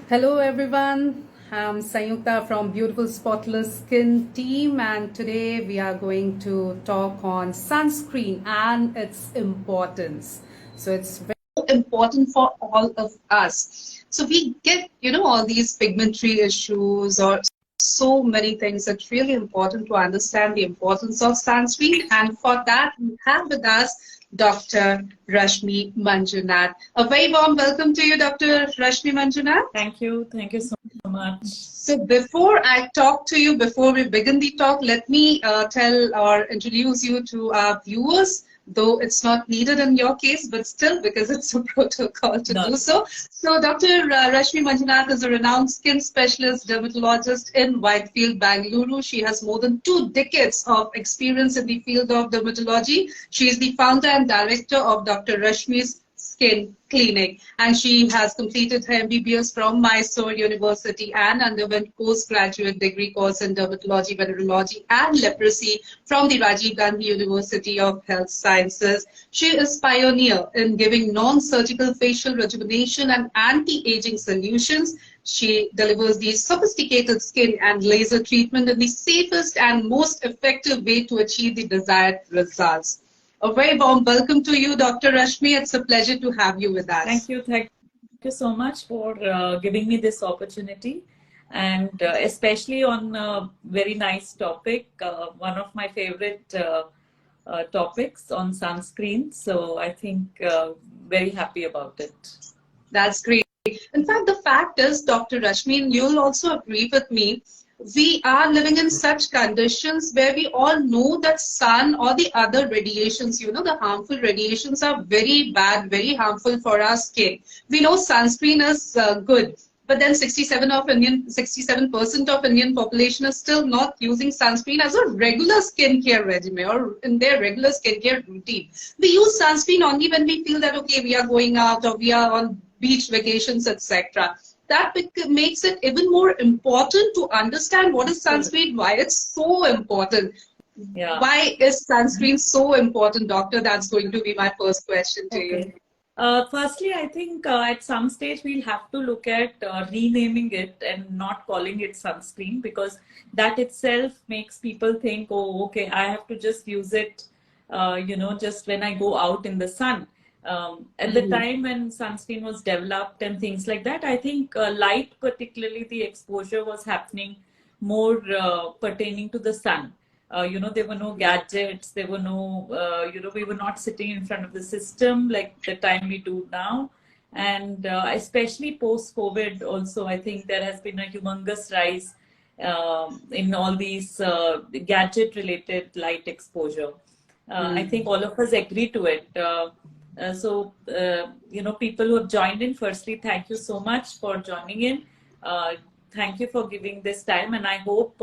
Hello everyone, I'm Sayukta from Beautiful Spotless Skin team, and today we are going to talk on sunscreen and its importance. So it's very important for all of us. So we get, all these pigmentary issues or so many things. It's really important to understand the importance of sunscreen, and for that we have with us Dr. Rashmi Manjunath. A very warm welcome to you, Dr. Rashmi Manjunath. Thank you. Thank you so much. So before I talk to you, before we begin the talk, let me tell or introduce you to our viewers, though it's not needed in your case, but still because it's a protocol to do so. So Dr. Rashmi Manjunath is a renowned skin specialist dermatologist in Whitefield, Bangalore. She has more than 2 decades of experience in the field of dermatology. She is the founder and director of Dr. Rashmi's Skin Clinic, and she has completed her MBBS from Mysore University and underwent postgraduate degree course in dermatology, venereology, and leprosy from the Rajiv Gandhi University of Health Sciences. She is pioneer in giving non-surgical facial rejuvenation and anti-aging solutions. She delivers the sophisticated skin and laser treatment in the safest and most effective way to achieve the desired results. A very warm welcome to you, Dr. Rashmi. It's a pleasure to have you with us. Thank you. Thank you so much for giving me this opportunity, and especially on a very nice topic, one of my favorite topics on sunscreen. So I think very happy about it. That's great. In fact, the fact is, Dr. Rashmi, and you'll also agree with me, we are living in such conditions where we all know that sun or the other radiations, the harmful radiations are very bad, very harmful for our skin. We know sunscreen is good, but then 67% of Indian population is still not using sunscreen as a regular skincare regimen or in their regular skincare routine. We use sunscreen only when we feel that, okay, we are going out or we are on beach vacations, etc. That makes it even more important to understand what is sunscreen, why it's so important. Yeah. Why is sunscreen so important, doctor? That's going to be my first question to you. Firstly, I think at some stage we'll have to look at renaming it and not calling it sunscreen, because that itself makes people think, oh, okay, I have to just use it, just when I go out in the sun. At the time when sunscreen was developed and things like that, I think light, particularly the exposure, was happening more pertaining to the sun. There were no gadgets, there were no, we were not sitting in front of the system like the time we do now. And especially post-COVID also, I think there has been a humongous rise in all these gadget-related light exposure. I think all of us agree to it. People who have joined in, firstly, thank you so much for joining in. Thank you for giving this time, and I hope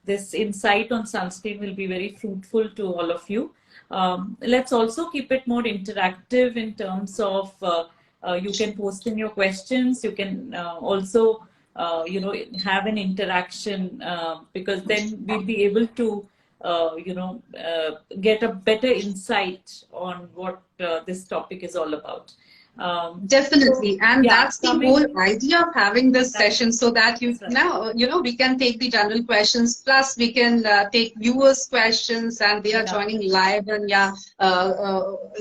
this insight on sunscreen will be very fruitful to all of you. Let's also keep it more interactive in terms of you can post in your questions. You can also, have an interaction because then we'll be able to get a better insight on what this topic is all about. Definitely, and that's the whole idea of having this session, so that we can take the general questions, plus we can take viewers' questions, and they are joining live and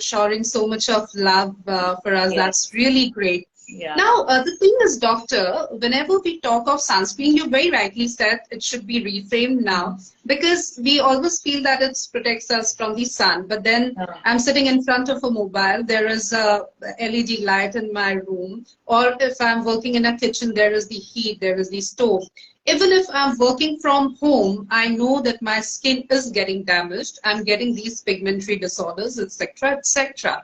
showering so much of love for us. That's really great. Yeah. Now, the thing is, doctor, whenever we talk of sunscreen, you very rightly said it should be reframed now, because we always feel that it protects us from the sun. But then I'm sitting in front of a mobile, there is a LED light in my room, or if I'm working in a kitchen, there is the heat, there is the stove. Even if I'm working from home, I know that my skin is getting damaged. I'm getting these pigmentary disorders, etc., etc.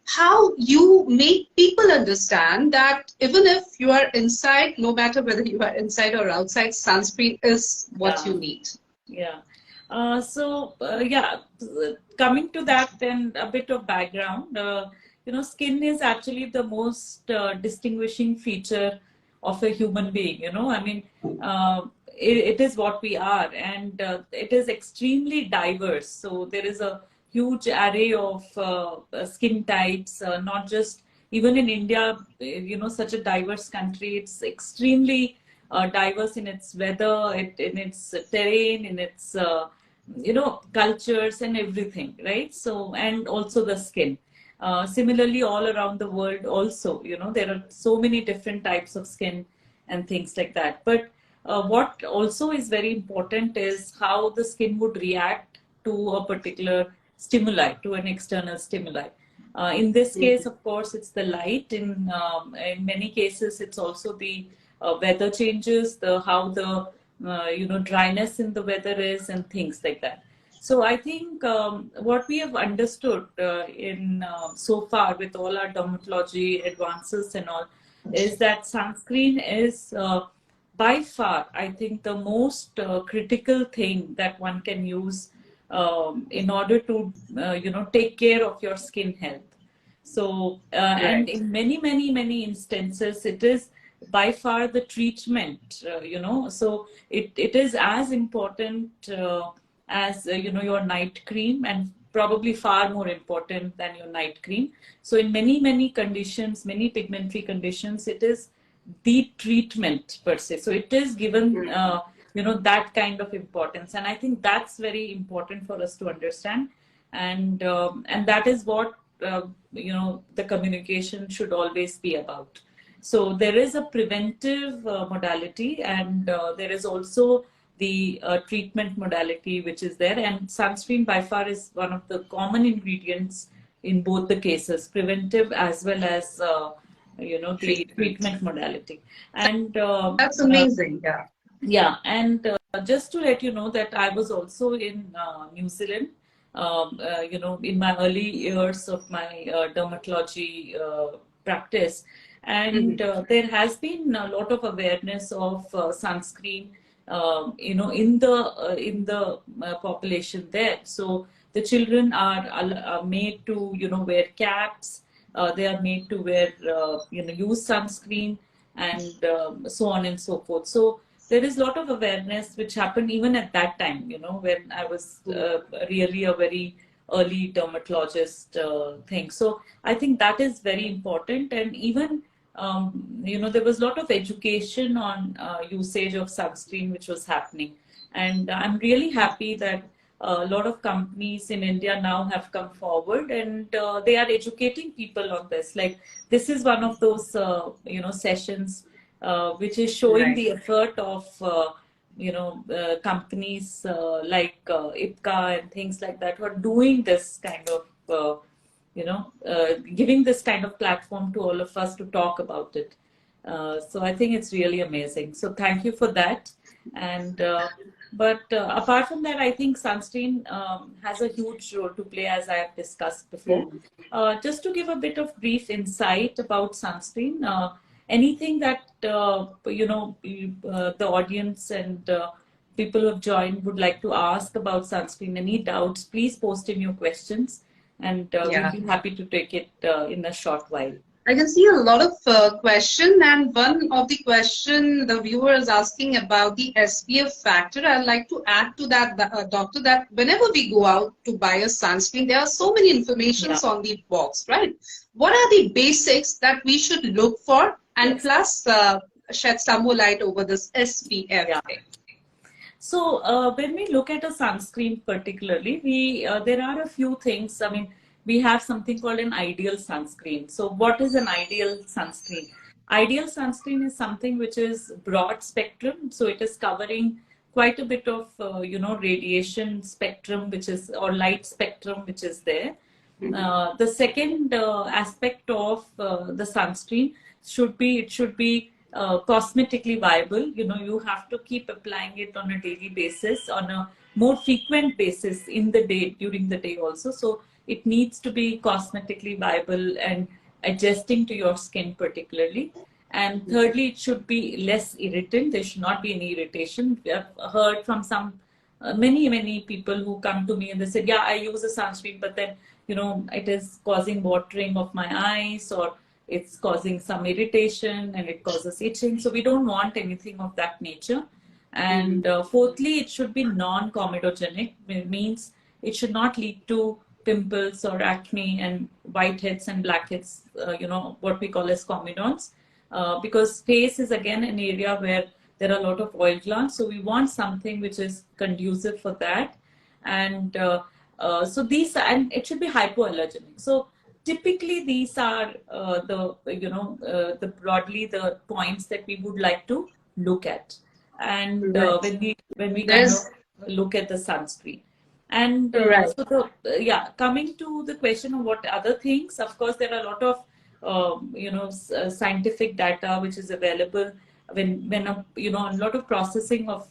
How you make people understand that even if you are inside, no matter whether you are inside or outside, sunscreen is what you need. Yeah. Coming to that, then a bit of background. Skin is actually the most distinguishing feature of a human being. It is what we are, and it is extremely diverse. So there is a huge array of skin types, not just even in India, such a diverse country, it's extremely diverse in its weather, in its terrain, in its cultures and everything, right? So, and also the skin. Similarly, all around the world, also, there are so many different types of skin and things like that. But what also is very important is how the skin would react to a particular stimuli, to an external stimuli. In this case, of course, it's the light. In many cases, it's also the weather changes, the how the dryness in the weather is, and things like that. So I think what we have understood in so far with all our dermatology advances and all is that sunscreen is by far, I think, the most critical thing that one can use in order to take care of your skin health. So and in many instances, it is by far the treatment. So it is as important as your night cream, and probably far more important than your night cream. So in many conditions, many pigmentary conditions, it is the treatment per se. So it is given that kind of importance, and I think that's very important for us to understand, and that is what the communication should always be about. So there is a preventive modality, and there is also the treatment modality which is there, and sunscreen by far is one of the common ingredients in both the cases, preventive as well as the treatment modality. And That's amazing. Yeah. yeah, and just to let you know that I was also in New Zealand, in my early years of my dermatology practice, and there has been a lot of awareness of sunscreen, in the population there. So the children are made to wear caps. They are made to wear use sunscreen, and so on and so forth. So there is a lot of awareness which happened even at that time, when I was really a very early dermatologist thing. So I think that is very important. And even, there was a lot of education on usage of sunscreen which was happening. And I'm really happy that a lot of companies in India now have come forward, and they are educating people on this. Like, this is one of those, sessions which is showing the effort of companies like IPCA and things like that, who are doing this kind of giving this kind of platform to all of us to talk about it. So I think it's really amazing. So thank you for that. And but apart from that, I think sunscreen has a huge role to play, as I have discussed before. Just to give a bit of brief insight about sunscreen, anything that the audience and people who have joined would like to ask about sunscreen, any doubts, please post in your questions, and we'll be happy to take it in a short while. I can see a lot of question, and one of the question the viewer is asking about the SPF factor. I'd like to add to that, doctor, that whenever we go out to buy a sunscreen, there are so many informations on the box, right? What are the basics that we should look for, and plus shed some more light over this SPF thing? So when we look at a sunscreen particularly, there are a few things. I mean, we have something called an ideal sunscreen. So what is an ideal sunscreen? Ideal sunscreen is something which is broad spectrum. So it is covering quite a bit of, radiation spectrum, or light spectrum, which is there. The second aspect of the sunscreen should be cosmetically viable. You have to keep applying it on a daily basis, on a more frequent basis in the day, during the day also. So it needs to be cosmetically viable and adjusting to your skin particularly. And thirdly, it should be less irritant. There should not be any irritation. I've heard from some many people who come to me and they said, yeah, I use a sunscreen, but then it is causing watering of my eyes, or it's causing some irritation, and it causes itching. So we don't want anything of that nature. And fourthly, it should be non-comedogenic. It means it should not lead to pimples or acne. And whiteheads and blackheads, what we call as comedons, because face is again an area where there are a lot of oil glands. So we want something which is conducive for that. And so these, and it should be hypoallergenic. So typically these are the broadly the points that we would like to look at. And when we kind of look at the sunscreen. And so coming to the question of what other things, of course, there are a lot of scientific data which is available when a lot of processing of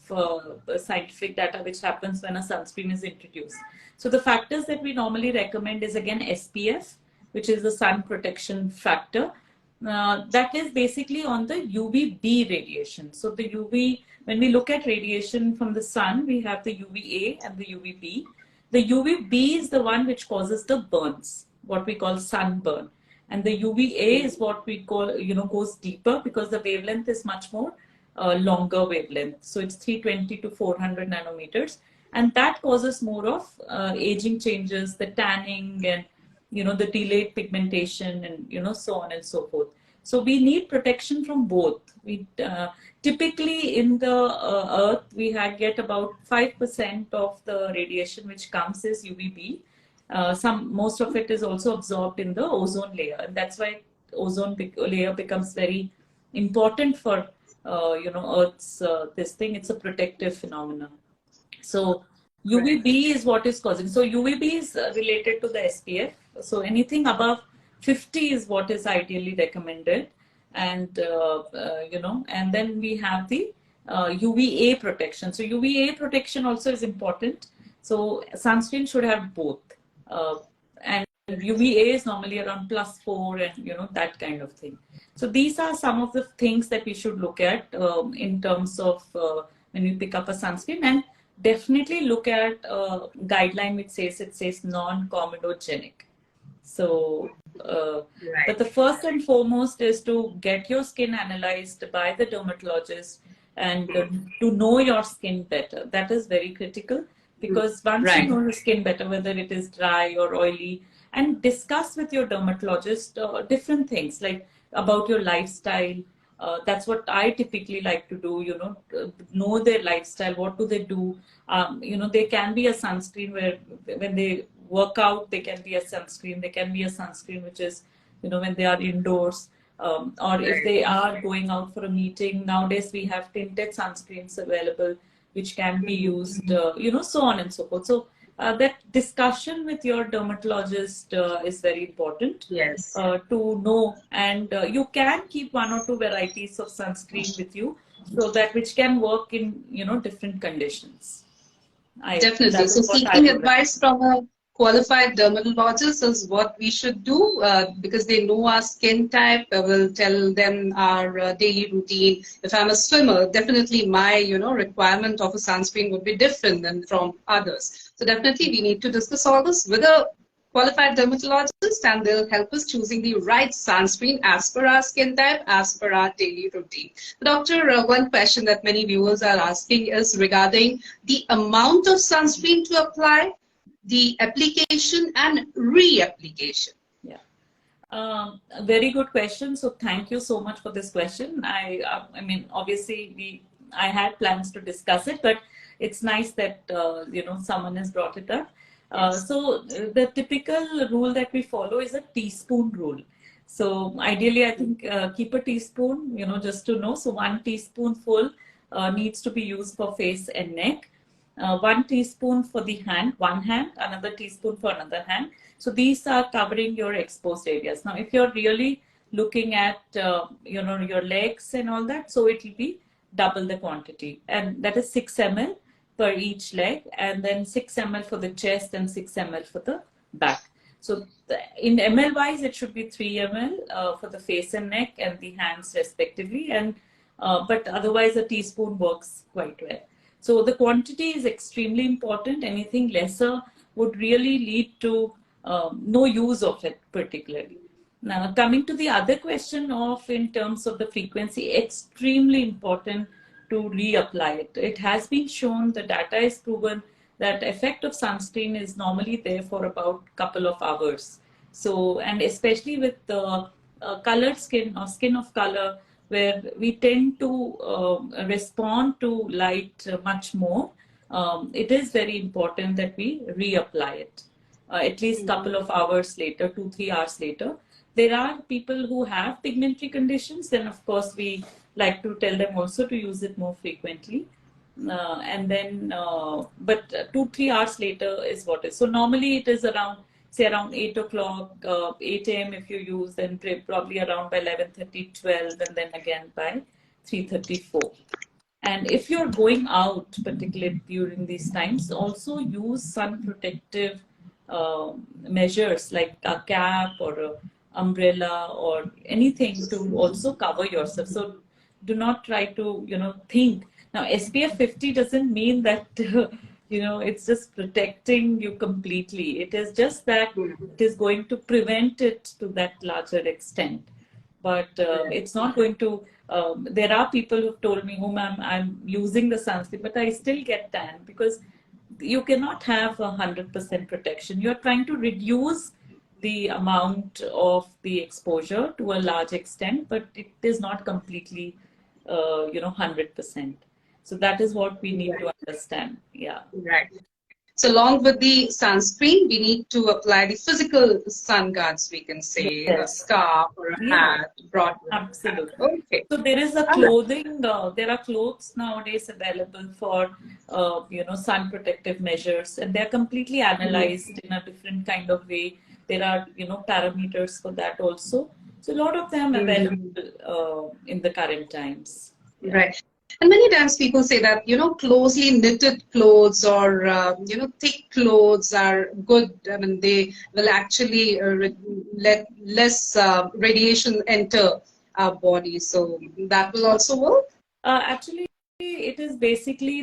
scientific data which happens when a sunscreen is introduced. So the factors that we normally recommend is again SPF, which is the sun protection factor. That is basically on the UVB radiation. So the UV, when we look at radiation from the sun, we have the UVA and the UVB. The UVB is the one which causes the burns, what we call sunburn. And the UVA is what we call, goes deeper because the wavelength is much more longer wavelength. So it's 320 to 400 nanometers. And that causes more of aging changes, the tanning and the delayed pigmentation and so on and so forth. So we need protection from both. We typically in the earth we get about 5% of the radiation which comes as UVB. Most of it is also absorbed in the ozone layer, and that's why ozone layer becomes very important for Earth's this thing. It's a protective phenomenon. So UVB is what is causing. So UVB is related to the SPF. So anything above 50 is what is ideally recommended, and and then we have the UVA protection. So UVA protection also is important. So sunscreen should have both, and UVA is normally around +4, and that kind of thing. So these are some of the things that we should look at in terms of when we pick up a sunscreen. And definitely look at a guideline which says non-comedogenic. So, but the first and foremost is to get your skin analyzed by the dermatologist and to know your skin better. That is very critical, because once you know your skin better, whether it is dry or oily, and discuss with your dermatologist different things like about your lifestyle. That's what I typically like to do, know their lifestyle. What do they do? There can be a sunscreen where when they work out, they can be a sunscreen. There can be a sunscreen which is, when they are indoors, or if they are going out for a meeting. Nowadays, we have tinted sunscreens available, which can be used, so on and so forth. So that discussion with your dermatologist is very important to know. And you can keep 1 or 2 varieties of sunscreen with you, so that which can work in, different conditions. Definitely. So seeking advice from a qualified dermatologist is what we should do, because they know our skin type. Will tell them our daily routine. If I'm a swimmer, definitely my requirement of a sunscreen would be different than from others. So definitely we need to discuss all this with a qualified dermatologist, and they'll help us choosing the right sunscreen as per our skin type, as per our daily routine. Doctor, one question that many viewers are asking is regarding the amount of sunscreen to apply, the application and reapplication. A very good question. So thank you so much for this question. I mean, obviously I had plans to discuss it, but it's nice that someone has brought it up. So the typical rule that we follow is a teaspoon rule. So ideally, I think keep a teaspoon, just to know. So 1 teaspoonful needs to be used for face and neck. 1 teaspoon for the hand, one hand, another teaspoon for another hand. So these are covering your exposed areas. Now, if you're really looking at, your legs and all that, so it will be double the quantity. And that is 6 ml per each leg, and then 6 ml for the chest and 6 ml for the back. So in ml wise, it should be 3 ml for the face and neck and the hands respectively. And but otherwise, a teaspoon works quite well. So the quantity is extremely important. Anything lesser would really lead to no use of it particularly. Now, coming to the other question of in terms of the frequency, extremely important to reapply it. It has been shown, the data is proven that effect of sunscreen is normally there for about a couple of hours. So, and especially with the colored skin or skin of color, where we tend to respond to light much more, it is very important that we reapply it at least couple of hours later, 2-3 hours later. There are people who have pigmentary conditions, then of course we like to tell them also to use it more frequently. And then, but 2-3 hours later is what is. So normally it is around, say around 8 o'clock, 8 a.m. if you use, then probably around by 11:30, 12, and then again by 3:34. And if you're going out, particularly during these times, also use sun protective measures like a cap or a umbrella or anything to also cover yourself. So do not try to, think. Now, SPF 50 doesn't mean that, it's just protecting you completely. It is just that it is going to prevent it to that larger extent. But it's not going to. There are people who've told me, "Oh, ma'am, I'm using the sunscreen, but I still get tan," because you cannot have 100% protection. You're trying to reduce the amount of the exposure to a large extent, but it is not completely, 100%. So that is what we need to understand. Yeah. Right. So along with the sunscreen, we need to apply the physical sun guards, we can say, a Yes. scarf or a Yeah. hat, broad hat. Absolutely. Okay. So there is a clothing, there are clothes nowadays available for, sun protective measures, and they're completely analyzed in a different kind of way. There are, parameters for that also. So a lot of them available in the current times. Yeah. Right. And many times people say that, closely knitted clothes or, thick clothes are good. I mean, they will actually let less radiation enter our body. So that will also work? Actually, it is basically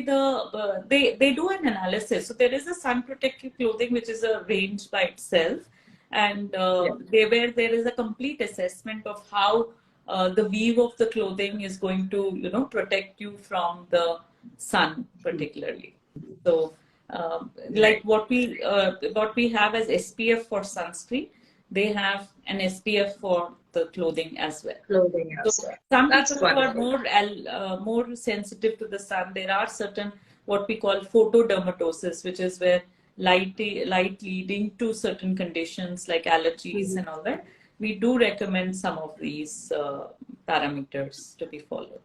they do an analysis. So there is a sun protective clothing which is a range by itself, and there is a complete assessment of how the weave of the clothing is going to protect you from the sun particularly. So like what we have as SPF for sunscreen, they have an SPF for the clothing as well. Clothing So as well. some That's people who are wonderful. more sensitive to the sun, there are certain what we call photodermatosis, which is where light leading to certain conditions like allergies and all that. We do recommend some of these parameters to be followed.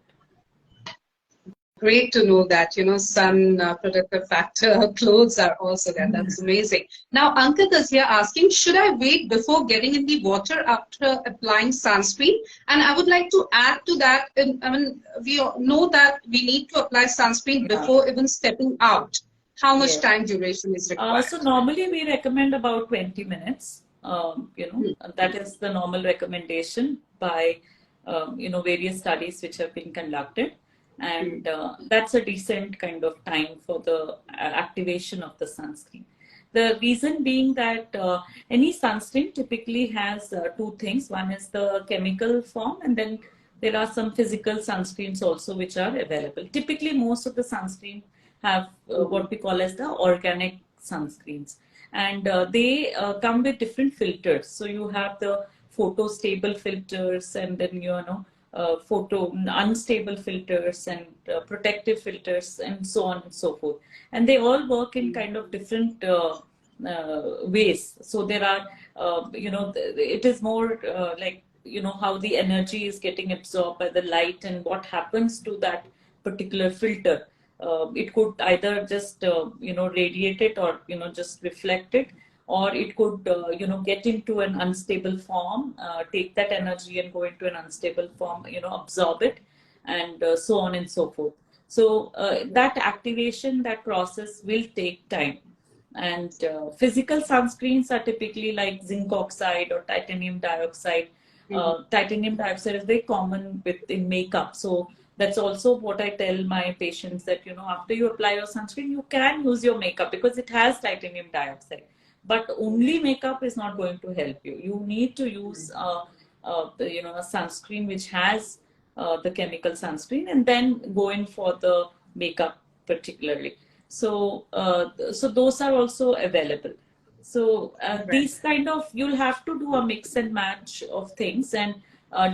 Great to know that, sun protective factor clothes are also there. That's amazing. Now, Ankit is here asking, should I wait before getting in the water after applying sunscreen? And I would like to add to that, we all know that we need to apply sunscreen before even stepping out. How much time duration is required? So normally we recommend about 20 minutes. That is the normal recommendation by, various studies which have been conducted. And that's a decent kind of time for the activation of the sunscreen. The reason being that any sunscreen typically has two things. One is the chemical form, and then there are some physical sunscreens also which are available. Typically, most of the sunscreen have what we call as the organic sunscreens. And they come with different filters. So you have the photo stable filters, and then photo unstable filters, and protective filters, and so on and so forth. And they all work in kind of different ways. So there are, it is more like, how the energy is getting absorbed by the light and what happens to that particular filter. It could either just, radiate it, or, just reflect it, or it could, get into an unstable form, take that energy and go into an unstable form, absorb it, and so on and so forth. So that activation, that process will take time. And physical sunscreens are typically like zinc oxide or titanium dioxide. Titanium dioxide is very common in makeup. So that's also what I tell my patients, that, after you apply your sunscreen, you can use your makeup because it has titanium dioxide. But only makeup is not going to help you. You need to use, a sunscreen which has the chemical sunscreen, and then go in for the makeup particularly. So, so those are also available. So Right. these kind of, you'll have to do a mix and match of things, and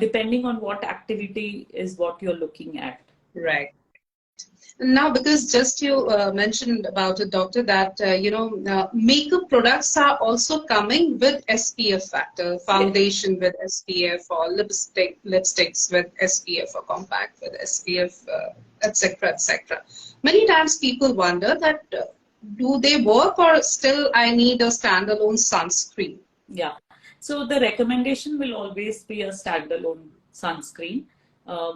depending on what activity is what you're looking at. Right. Now, because just you mentioned about it, doctor, that makeup products are also coming with SPF factor, Yes. foundation with SPF, or lipsticks with SPF, or compact with SPF, etc., etc. Many times people wonder that do they work, or still I need a standalone sunscreen? Yeah. So the recommendation will always be a standalone sunscreen.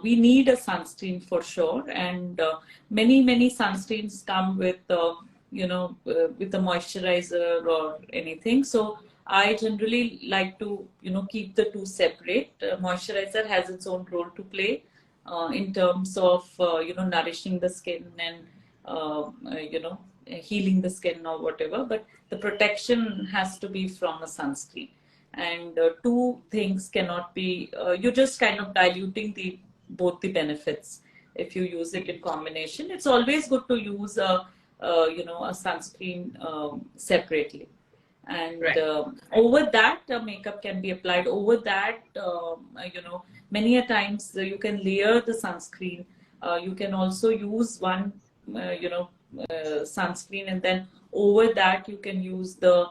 We need a sunscreen for sure, and many sunscreens come with with a moisturizer or anything. So I generally like to keep the two separate. Moisturizer has its own role to play in terms of nourishing the skin and healing the skin or whatever, but the protection has to be from a sunscreen. And two things cannot be, you're just kind of diluting the both the benefits if you use it in combination. It's always good to use a sunscreen separately. And Right. over that, makeup can be applied. Over that, many a times you can layer the sunscreen. You can also use one, sunscreen, and then over that you can use the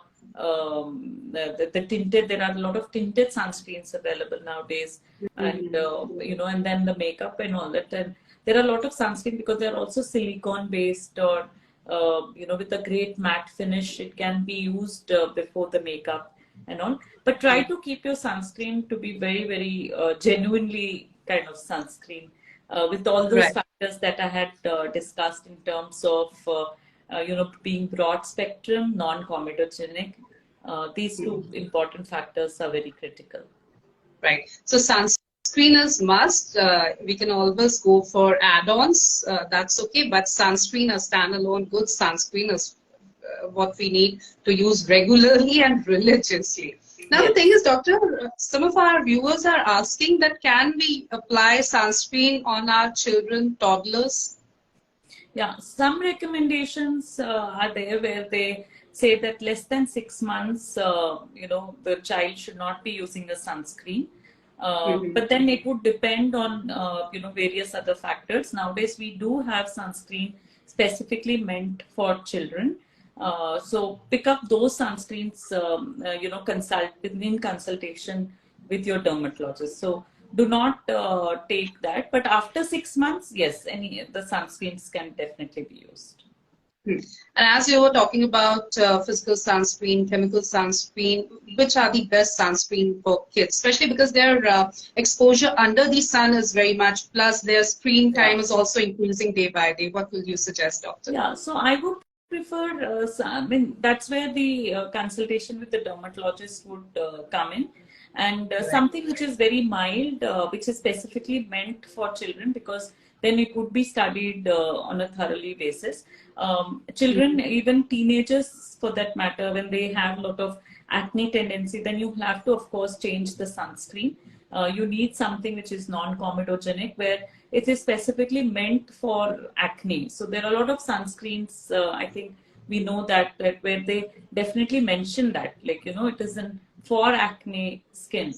tinted. There are a lot of tinted sunscreens available nowadays, and and then the makeup and all that. And there are a lot of sunscreen because they are also silicone based, or with a great matte finish. It can be used before the makeup and all. But try to keep your sunscreen to be very, very genuinely kind of sunscreen with all those Right. factors that I had discussed in terms of, being broad spectrum, non-comedogenic. These two important factors are very critical. Right. So sunscreen is must. We can always go for add-ons. That's okay. But sunscreen, a standalone good sunscreen is what we need to use regularly and religiously. Now the thing Yes. is, doctor, some of our viewers are asking that can we apply sunscreen on our children, toddlers? Yeah, some recommendations are there where they say that less than 6 months, the child should not be using a sunscreen. Hmm. But then it would depend on, various other factors. Nowadays, we do have sunscreen specifically meant for children. So pick up those sunscreens, in consultation with your dermatologist. So do not take that. But after 6 months, yes, any the sunscreens can definitely be used. Hmm. And as you were talking about physical sunscreen, chemical sunscreen, which are the best sunscreen for kids, especially because their exposure under the sun is very much, plus their screen Yeah. time is also increasing day by day. What will you suggest, doctor? Yeah, so I would prefer, I mean, that's where the consultation with the dermatologist would come in. And Right. something which is very mild, which is specifically meant for children, because then it would be studied on a thoroughly basis. Children, Mhm. even teenagers for that matter, when they have a lot of acne tendency, then you have to, of course, change the sunscreen. You need something which is non-comedogenic, where it is specifically meant for acne. So there are a lot of sunscreens. I think we know that where they definitely mention that, like it isn't for acne skin.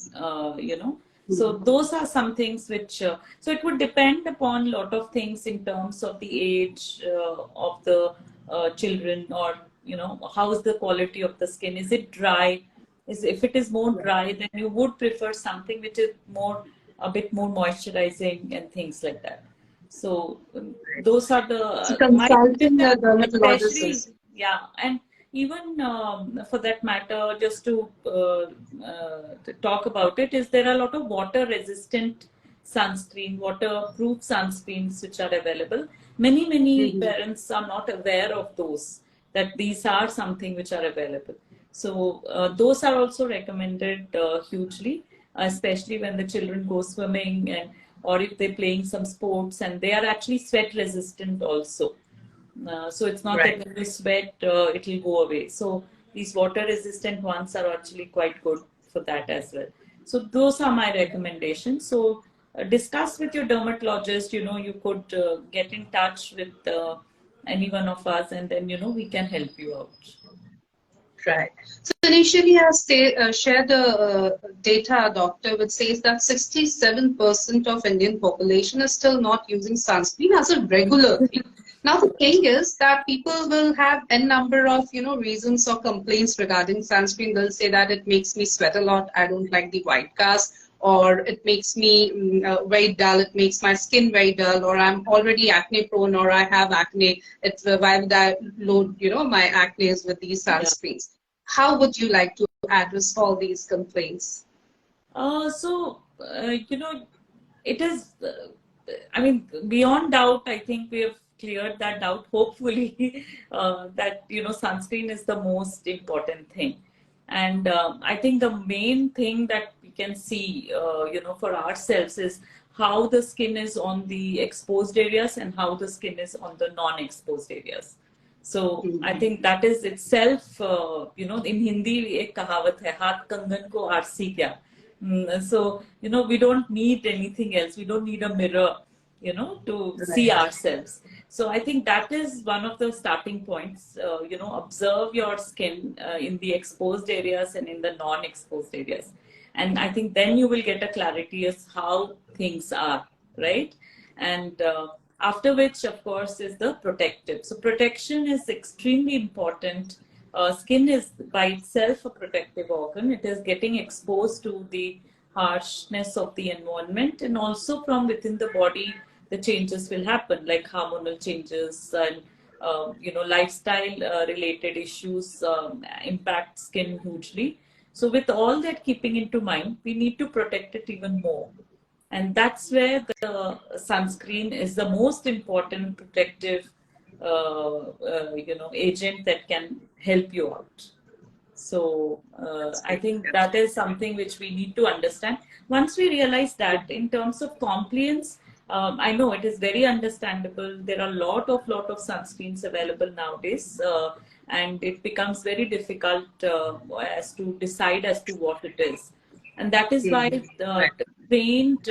So those are some things which. So it would depend upon a lot of things in terms of the age of the children, or how is the quality of the skin? Is it dry? If it is more dry, then you would prefer something which is more, a bit more moisturizing and things like that. So those are So my consulting suggestion, a dermatologist especially, is yeah. And even for that matter, just to talk about it, is there are a lot of water resistant sunscreen, waterproof sunscreens which are available. Many Mhm. parents are not aware of those, that these are something which are available. So those are also recommended hugely, especially when the children go swimming, and or if they're playing some sports, and they are actually sweat resistant also. So it's not that Right. when you sweat, it'll go away. So these water resistant ones are actually quite good for that as well. So those are my recommendations. So discuss with your dermatologist. You could get in touch with any one of us, and then we can help you out. Right. So initially, I shared the data, doctor, which says that 67% of Indian population is still not using sunscreen as a regular thing. Now the thing is that people will have n number of reasons or complaints regarding sunscreen. They'll say that it makes me sweat a lot. I don't like the white cast. Or it makes me very dull, it makes my skin very dull, or I'm already acne prone, or I have acne. Why would I load, my acne is with these Yeah. sunscreens? How would you like to address all these complaints? It is, I mean, beyond doubt, I think we have cleared that doubt, hopefully, that, sunscreen is the most important thing. And I think the main thing that we can see, for ourselves is how the skin is on the exposed areas and how the skin is on the non-exposed areas. So I think that is itself, in Hindi एक कहावत है, हाथ कंगन को RC क्या. So, we don't need anything else. We don't need a mirror, to see ourselves. So I think that is one of the starting points. Observe your skin in the exposed areas and in the non-exposed areas. And I think then you will get a clarity as how things are, right? And after which, of course, is the protective. So protection is extremely important. Skin is by itself a protective organ. It is getting exposed to the harshness of the environment, and also from within the body, the changes will happen, like hormonal changes and lifestyle related issues impact skin hugely. So with all that keeping into mind, we need to protect it even more. And that's where the sunscreen is the most important protective agent that can help you out. So I think that is something which we need to understand. Once we realize that, in terms of compliance, I know it is very understandable. There are a lot of sunscreens available nowadays, and it becomes very difficult as to decide as to what it is. And that is why the trained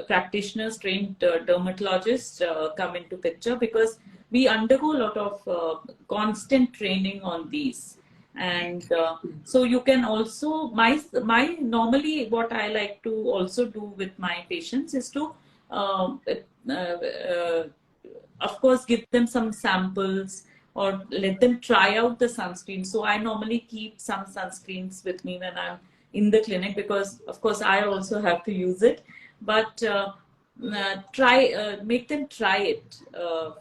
practitioners, trained dermatologists come into picture, because we undergo a lot of constant training on these. And so you can also, my normally what I like to also do with my patients is to of course give them some samples or let them try out the sunscreen. So I normally keep some sunscreens with me when I'm in the clinic, because of course I also have to use it. But make them try it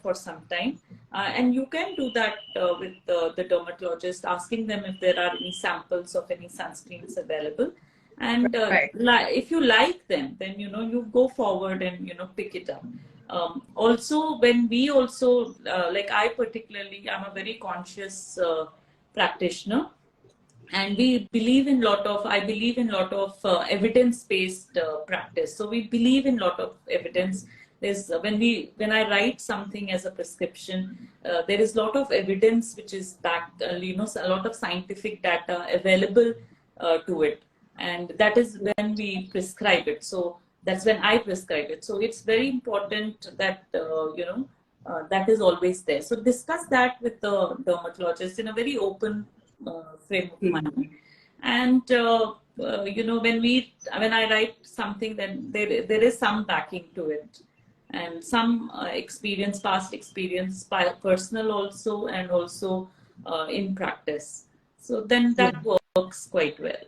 for some time. And you can do that with the dermatologist, asking them if there are any samples of any sunscreens available. And if you like them, then, you go forward and, pick it up. Also, when we also, like I particularly, I'm a very conscious practitioner. And I believe in lot of evidence-based practice. So we believe in lot of evidence. There's when I write something as a prescription, there is a lot of evidence which is backed, a lot of scientific data available to it, and that is when we prescribe it. So that's when I prescribe it. So it's very important that that is always there. So discuss that with the dermatologist in a very open frame of mind. And when I write something, then there is some backing to it, and some past experience, personal also, and also in practice. So then that works quite well.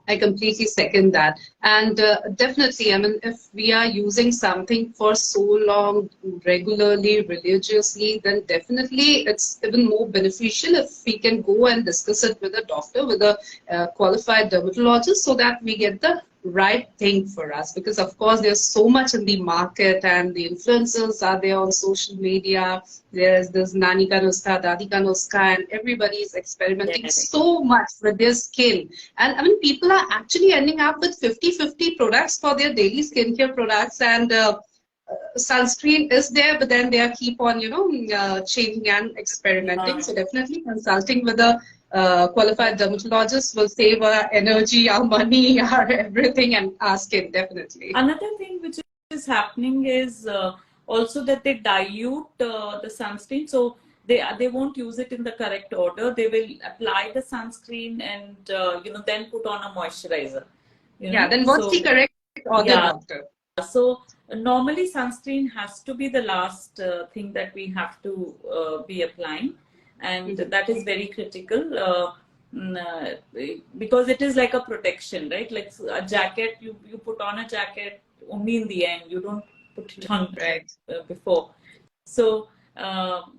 I completely second that. And definitely, I mean, if we are using something for so long, regularly, religiously, then definitely it's even more beneficial if we can go and discuss it with a doctor, with a qualified dermatologist, so that we get the right thing for us. Because of course there's so much in the market, and the influencers are there on social media. There's this nani ka nuska, dadi ka nuska, and everybody is experimenting so much with their skin. And I mean, people are actually ending up with 50-50 products for their daily skincare products, and sunscreen is there, but then they keep on changing and experimenting. So definitely consulting with a qualified dermatologist will save our energy, our money, our everything, and our skin, definitely. Another thing which is happening is also that they dilute the sunscreen. So they won't use it in the correct order. They will apply the sunscreen and then put on a moisturizer. Yeah, then what's the correct order, yeah. doctor? So normally sunscreen has to be the last thing that we have to be applying, and that is very critical because it is like a protection, right? Like a jacket, you put on a jacket only in the end. You don't put it on before. So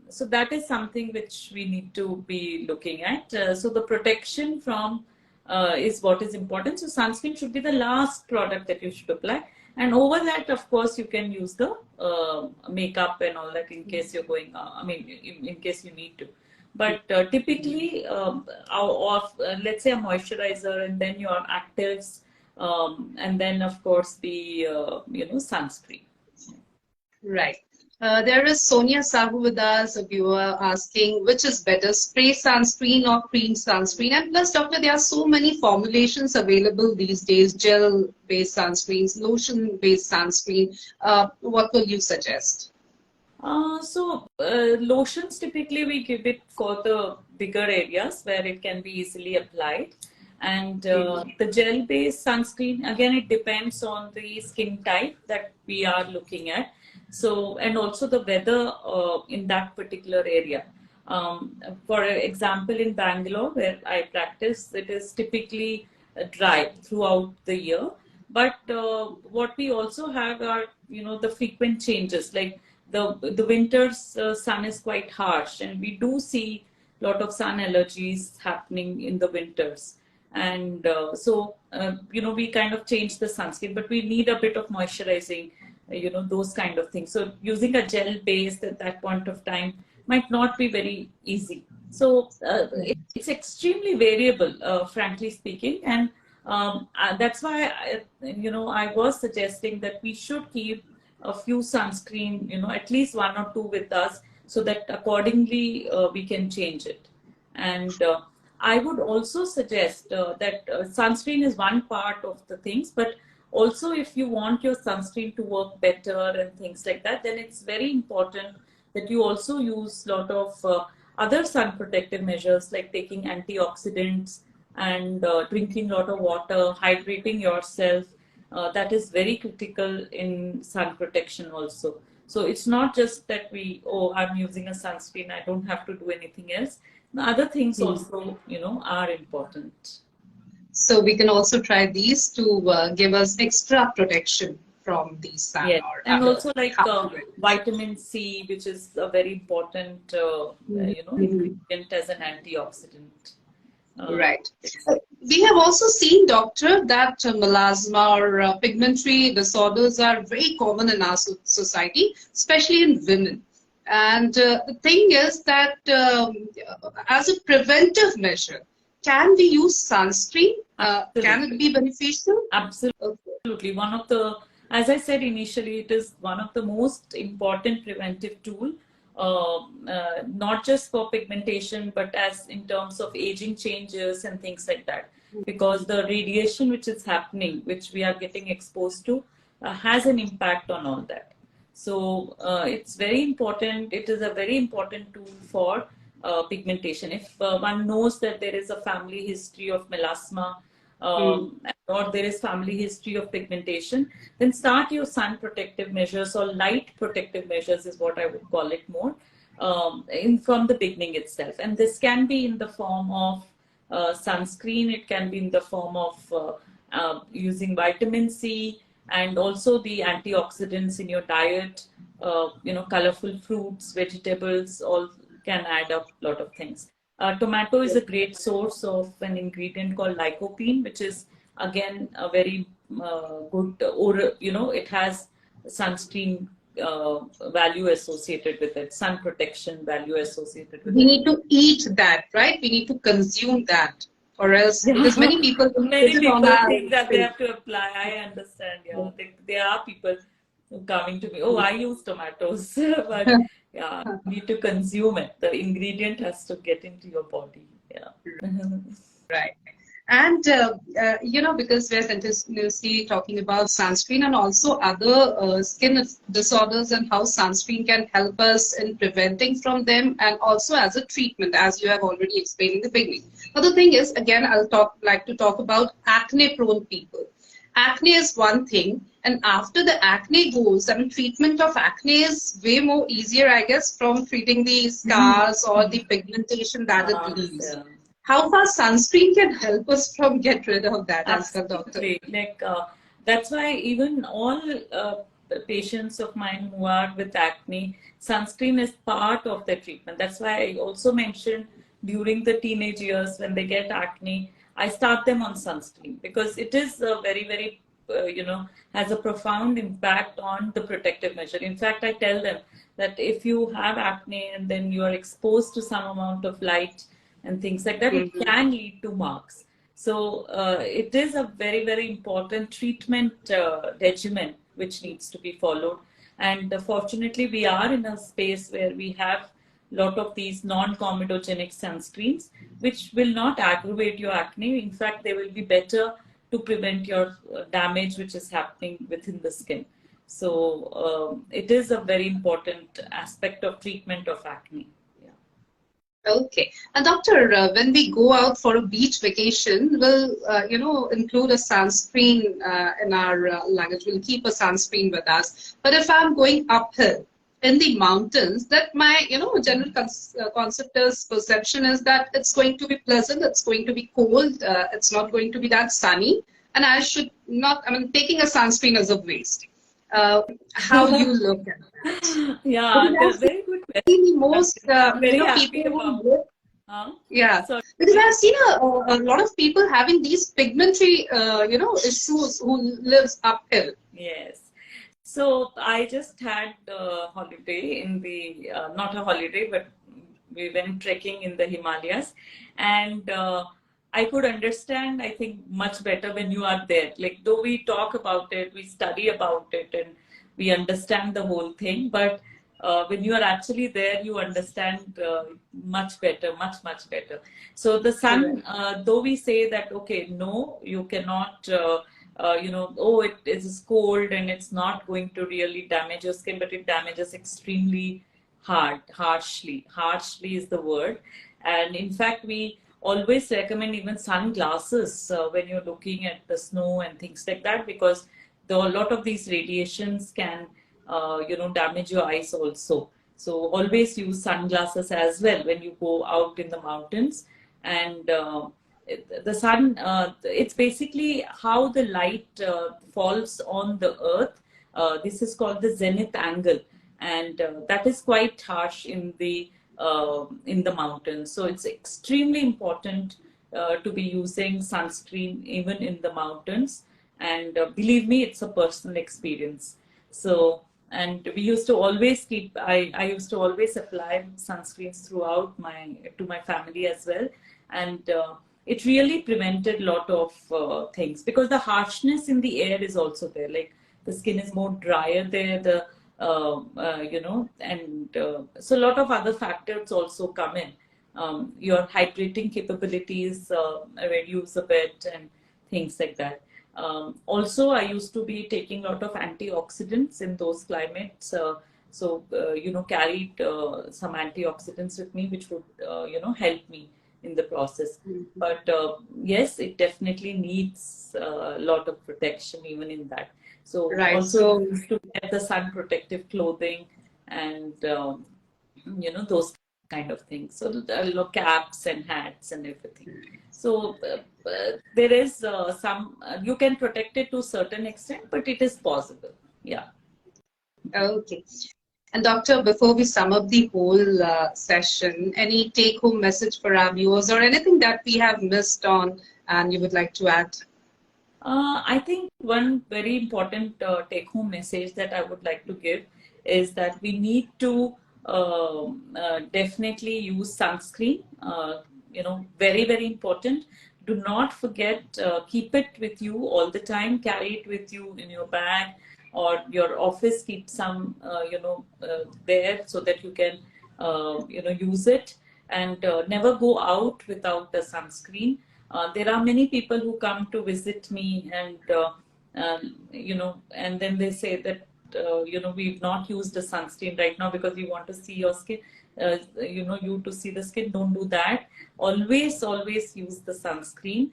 so that is something which we need to be looking at. So the protection from is what is important. So sunscreen should be the last product that you should apply. And over that, of course, you can use the makeup and all that in case you're going, in case you need to. But typically, let's say a moisturizer and then your actives, and then, of course, the, sunscreen. Right. There is Sonia Sahu with us, a viewer asking which is better, spray sunscreen or cream sunscreen? And plus, doctor, there are so many formulations available these days, gel-based sunscreens, lotion-based sunscreen. What will you suggest? Lotions typically we give it for the bigger areas where it can be easily applied. And the gel-based sunscreen, again, it depends on the skin type that we are looking at. So, and also the weather in that particular area. For example, in Bangalore, where I practice, it is typically dry throughout the year. But what we also have are, the frequent changes. Like the winter's sun is quite harsh, and we do see a lot of sun allergies happening in the winters. And we kind of change the sunscreen, but we need a bit of moisturizing, those kind of things. So using a gel base at that point of time might not be very easy. So it's extremely variable, frankly speaking. And that's why, I was suggesting that we should keep a few sunscreen, at least one or two with us, so that accordingly we can change it. And I would also suggest that sunscreen is one part of the things, but also if you want your sunscreen to work better and things like that, then it's very important that you also use a lot of other sun protective measures, like taking antioxidants and drinking a lot of water, hydrating yourself. That is very critical in sun protection also. So it's not just that I'm using a sunscreen, I don't have to do anything else. The other things also, are important. So we can also try these to give us extra protection from the sun. Yes. Or and also like vitamin C, which is a very important, ingredient as an antioxidant. Right. We have also seen, doctor, that melasma or pigmentary disorders are very common in our society, especially in women. And the thing is that as a preventive measure, can we use sunscreen? Can it be beneficial? Absolutely. Okay. One of the, as I said initially, it is one of the most important preventive tool, not just for pigmentation, but as in terms of aging changes and things like that. Because the radiation which is happening, which we are getting exposed to, has an impact on all that. So it's very important. It is a very important tool for pigmentation. If one knows that there is a family history of melasma, or there is family history of pigmentation, then start your sun protective measures, or light protective measures is what I would call it more, from the beginning itself. And this can be in the form of sunscreen, it can be in the form of using vitamin C, and also the antioxidants in your diet, colorful fruits, vegetables, all can add up a lot of things. Tomato is a great source of an ingredient called lycopene, which is again a very good, it has sunscreen value associated with it, sun protection value associated with it. We need to eat that, right? We need to consume that, or else, because many people think that they have to apply. I understand. Yeah, there are people coming to me, oh, I use tomatoes, but yeah, you need to consume it. The ingredient has to get into your body. Yeah. Right. And, because we're continuously talking about sunscreen and also other skin disorders and how sunscreen can help us in preventing from them and also as a treatment, as you have already explained in the beginning. But the thing is, again, like to talk about acne-prone people. Acne is one thing, and after the acne goes, I mean, treatment of acne is way more easier, I guess, from treating the scars or the pigmentation that it leaves. Yeah. How far sunscreen can help us from get rid of that as well, doctor? Absolutely. That's why even all patients of mine who are with acne, sunscreen is part of their treatment. That's why I also mentioned during the teenage years when they get acne, I start them on sunscreen because it is very, very, has a profound impact on the protective measure. In fact, I tell them that if you have acne and then you are exposed to some amount of light and things like that, it can lead to marks. So it is a very, very important treatment regimen which needs to be followed. And fortunately, we are in a space where we have a lot of these non-comedogenic sunscreens, which will not aggravate your acne. In fact, they will be better to prevent your damage which is happening within the skin. So it is a very important aspect of treatment of acne. Okay. And doctor, when we go out for a beach vacation, we'll, include a sunscreen in our luggage. We'll keep a sunscreen with us. But if I'm going uphill in the mountains, that my, general concept is perception is that it's going to be pleasant, it's going to be cold, it's not going to be that sunny. And I should not, taking a sunscreen is a waste. How you look at that? Yeah, that's very good question. The most, Very happy people about. who yeah, Sorry. because I've seen a lot of people having these pigmentary, issues who lives uphill. Yes. So I just had a holiday in the, not a holiday, but we went trekking in the Himalayas. And I could understand, I think, much better when you are there. Like, though we talk about it, we study about it, and we understand the whole thing. But when you are actually there, you understand much better, much, much better. So the sun, though we say that, okay, no, you cannot, oh, it is cold and it's not going to really damage your skin, but it damages extremely harshly. Harshly is the word. And in fact, we always recommend even sunglasses when you're looking at the snow and things like that, because a lot of these radiations can damage your eyes also. So always use sunglasses as well when you go out in the mountains. And the sun, it's basically how the light falls on the earth. This is called the zenith angle, and that is quite harsh in the mountains. So it's extremely important to be using sunscreen even in the mountains. And believe me, it's a personal experience. So, and we used to always keep, I used to always apply sunscreens throughout to my family as well. And it really prevented a lot of things, because the harshness in the air is also there. Like, the skin is more drier there, so a lot of other factors also come in. Your hydrating capabilities reduce a bit and things like that. Also, I used to be taking a lot of antioxidants in those climates. Carried some antioxidants with me, which would, help me in the process. But yes, it definitely needs a lot of protection even in that. So also used to get the sun protective clothing and, those kind of things. So caps and hats and everything. So there is some, you can protect it to a certain extent, but it is possible. Yeah. Okay. And doctor, before we sum up the whole session, any take-home message for our viewers or anything that we have missed on and you would like to add? I think one very important take-home message that I would like to give is that we need to definitely use sunscreen. Very, very important. Do not forget, keep it with you all the time. Carry it with you in your bag or your office. Keep some, there so that you can, use it. And never go out without the sunscreen. There are many people who come to visit me, and you know, and then they say that you know, we've not used a sunscreen right now because we want to see your skin. You know, you to see the skin. Don't do that. Always use the sunscreen.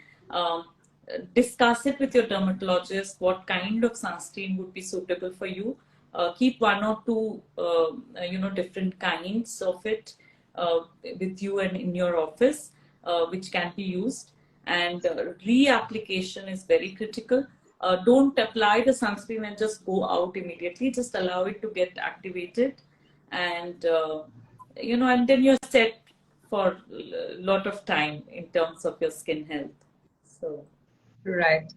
Discuss it with your dermatologist. What kind of sunscreen would be suitable for you? Keep one or two, you know, different kinds of it with you and in your office, which can be used. And reapplication is very critical. Don't apply the sunscreen and just go out immediately. Just allow it to get activated, and you know, and then you're set for a lot of time in terms of your skin health. So. Right.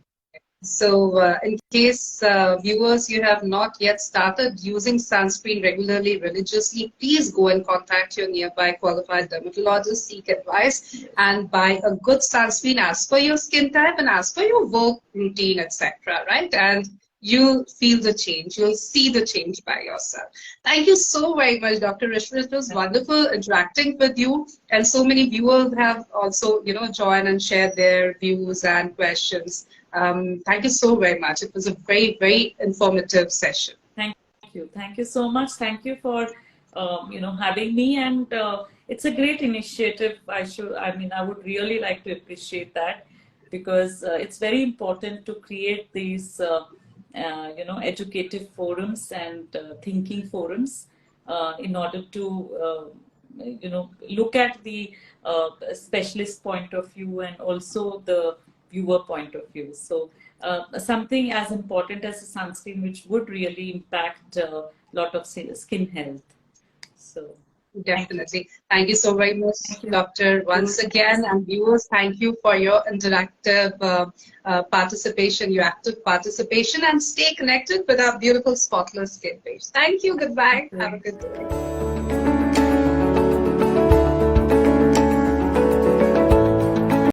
So, in case viewers, you have not yet started using sunscreen regularly, religiously, please go and contact your nearby qualified dermatologist, seek advice, and buy a good sunscreen as per your skin type and as per your work routine, etc. Right? And you'll feel the change. You'll see the change by yourself. Thank you so very much, Dr. Rashmi. It was wonderful interacting with you, and so many viewers have also, you know, joined and shared their views and questions. Thank you so very much. It was a very, very informative session. Thank you. Thank you so much. Thank you for you know, having me, and it's a great initiative. I mean, I would really like to appreciate that, because it's very important to create these you know, educative forums and thinking forums in order to you know, look at the specialist point of view and also the viewer point of view. So something as important as a sunscreen, which would really impact a lot of skin health. So definitely. Thank you so very much, Doctor, once again. And viewers, thank you for your interactive participation, your active participation, and stay connected with our beautiful Spotless skin page. Thank you. Goodbye. Have a good day.